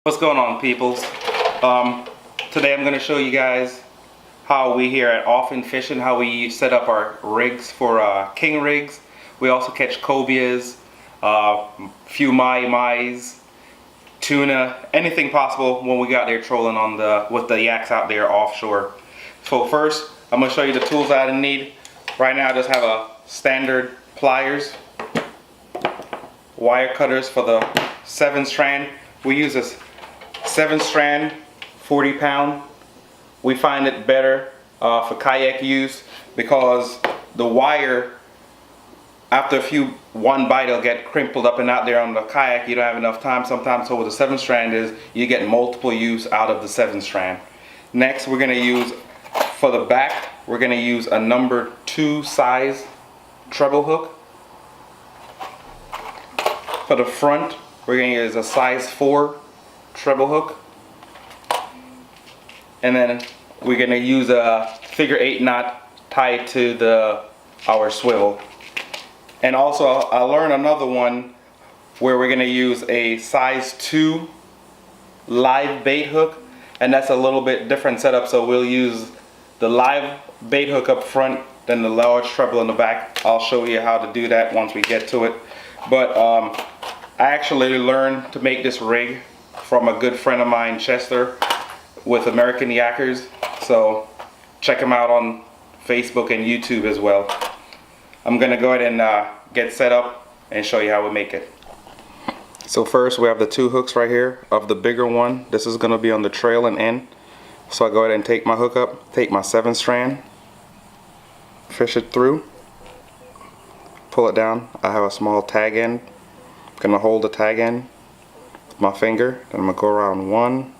What's going on, peoples? Today I'm going to show you guys how we here at Often Fishing, how we set up our rigs for king rigs. We also catch cobias, few mai-mais, tuna, anything possible when we got there trolling on with the yaks out there offshore. So first, I'm going to show you the tools that I need. Right now I just have a standard pliers, wire cutters for the 7-strand. We use this 7-strand 40-pound. We find it better for kayak use because the wire, after one bite, it'll get crinkled up and out there on the kayak. You don't have enough time sometimes. So with the 7-strand is you get multiple use out of the 7-strand. Next, we're going to use, for the back, we're going to use a number 2 size treble hook. For the front, we're going to use a size 4 treble hook, and then we're going to use a figure 8 knot tied to our swivel. And also I learned another one where we're going to use a size 2 live bait hook, and that's a little bit different setup. So we'll use the live bait hook up front, then the large treble in the back. I'll show you how to do that once we get to it. But I actually learned to make this rig from a good friend of mine, Chester, with American Yackers. So check him out on Facebook and YouTube as well. I'm gonna go ahead and get set up and show you how we make it. So first we have the 2 hooks right here. Of the bigger one, this is gonna be on the trail and end. So I go ahead and take my hook up, take my 7-strand, fish it through, pull it down. I have a small tag end. I'm gonna hold the tag end with my finger, and I'm gonna go around 1,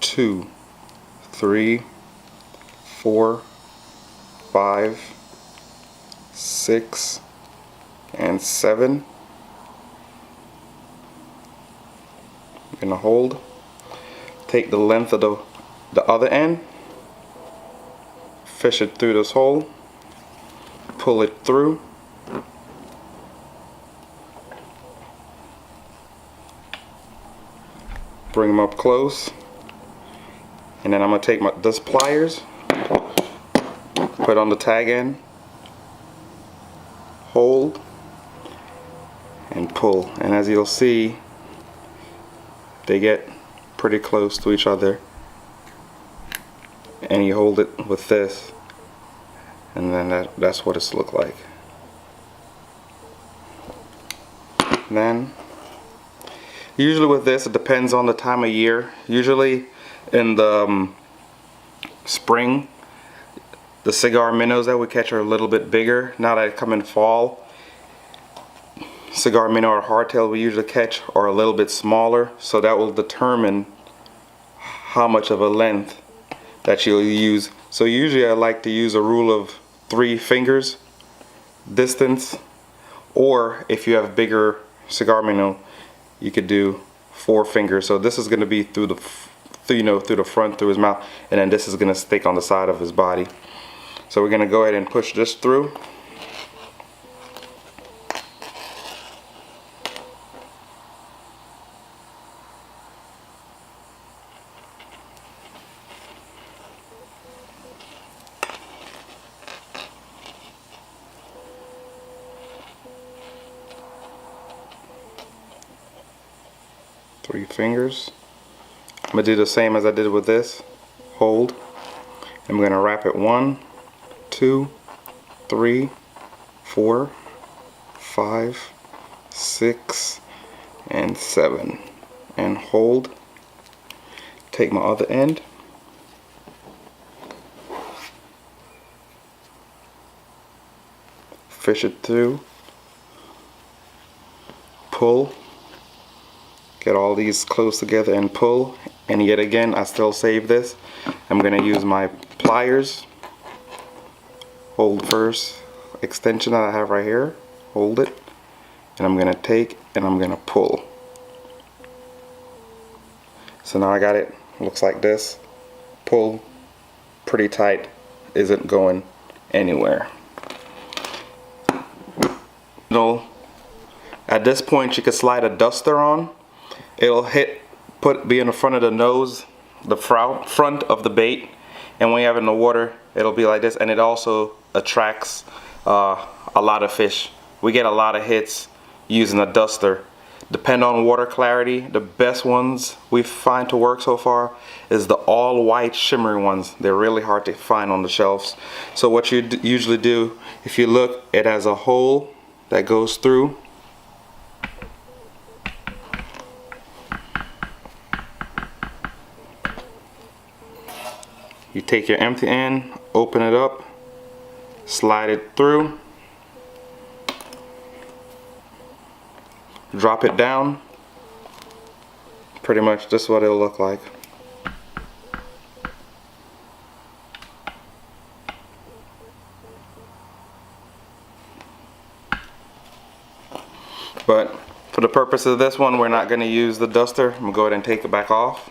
2, 3, 4, 5, 6, and 7. I'm gonna hold, take the length of the other end, fish it through this hole, pull it through, bring them up close, and then I'm going to take this pliers, put on the tag end, hold, and pull. And as you'll see, they get pretty close to each other, and you hold it with this, and then that's what it's look like. Then usually with this, it depends on the time of year. Usually in the spring, the cigar minnows that we catch are a little bit bigger. Now that it come in fall, cigar minnow or hardtail we usually catch are a little bit smaller, so that will determine how much of a length that you'll use. So usually I like to use a rule of 3 fingers distance, or if you have bigger cigar minnow, you could do 4 fingers. So this is going to be through the front, through his mouth, and then this is going to stick on the side of his body. So we're going to go ahead and push this through. Three fingers. I'm going to do the same as I did with this. Hold. I'm going to wrap it 1, 2, 3, 4, 5, 6, and 7. And hold. Take my other end. Fish it through. Pull. Get all these close together and pull. And yet again, I still save this. I'm going to use my pliers. Hold first extension that I have right here. Hold it. And I'm going to take and I'm going to pull. So now I got it. Looks like this. Pull pretty tight. Isn't going anywhere. At this point you can slide a duster on. It'll hit be in the front of the nose, the front of the bait, and when you have it in the water, it'll be like this, and it also attracts a lot of fish. We get a lot of hits using a duster. Depend on water clarity. The best ones we find to work so far is the all white shimmery ones. They're really hard to find on the shelves. So what you usually do, if you look, it has a hole that goes through. You take your empty end, open it up, slide it through, drop it down. Pretty much this is what it'll look like. But for the purpose of this one, we're not going to use the duster. I'm going to go ahead and take it back off.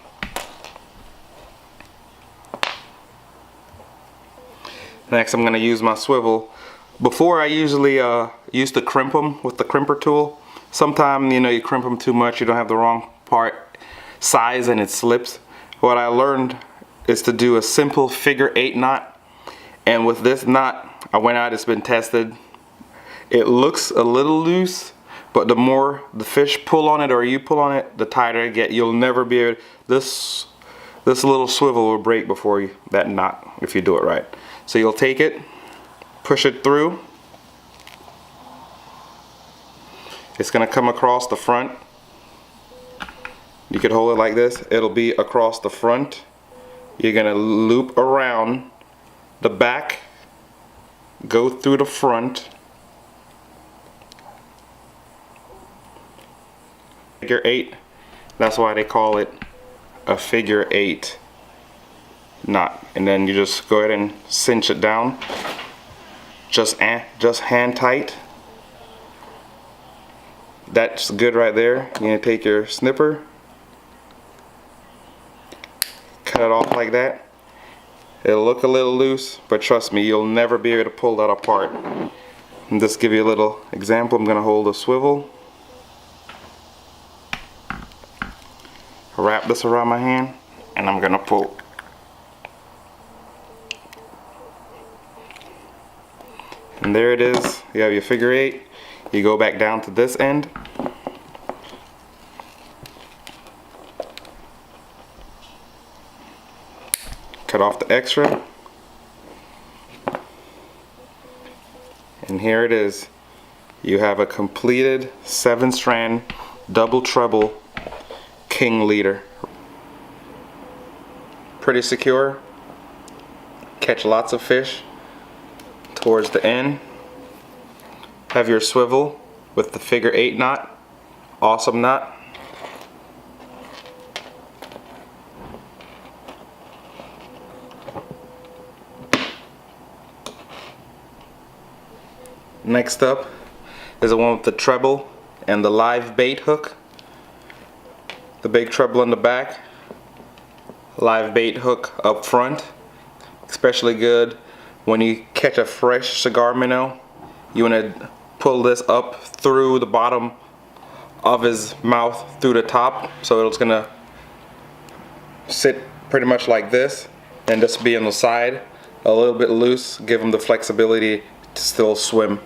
Next, I'm going to use my swivel. Before, I usually used to crimp them with the crimper tool. Sometimes, you know, you crimp them too much, you don't have the wrong part size and it slips. What I learned is to do a simple figure 8 knot. And with this knot, I went out, it's been tested. It looks a little loose, but the more the fish pull on it or you pull on it, the tighter it gets. You'll never be able, this little swivel will break before that knot, if you do it right. So you'll take it, push it through. It's gonna come across the front. You could hold it like this. It'll be across the front. You're gonna loop around the back, go through the front. Figure 8. That's why they call it a figure 8 knot. And then you just go ahead and cinch it down. Just hand tight. That's good right there. You're gonna take your snipper, cut it off like that. It'll look a little loose, but trust me, you'll never be able to pull that apart. And just give you a little example. I'm gonna hold a swivel, wrap this around my hand, and I'm gonna pull. And there it is. You have your figure 8. You go back down to this end. Cut off the extra. And here it is. You have a completed 7-strand double treble king leader. Pretty secure. Catch lots of fish. Towards the end, have your swivel with the figure 8 knot. Awesome knot. Next up is the one with the treble and the live bait hook. The big treble in the back, live bait hook up front. Especially good when you catch a fresh cigar minnow. You want to pull this up through the bottom of his mouth through the top, so it's gonna sit pretty much like this and just be on the side a little bit loose, give him the flexibility to still swim,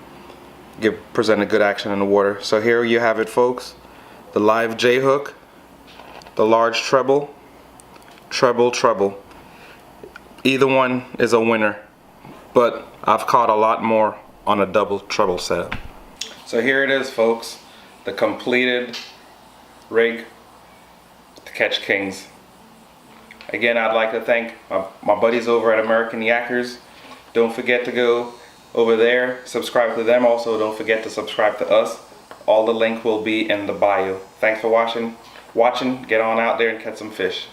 present a good action in the water. So here you have it, folks. The live J hook, the large treble, treble. Either one is a winner, but I've caught a lot more on a double treble setup. So here it is, folks, the completed rig to catch kings. Again, I'd like to thank my buddies over at American Yackers. Don't forget to go over there, subscribe to them. Also, don't forget to subscribe to us. All the link will be in the bio. Thanks for watching. Get on out there and catch some fish.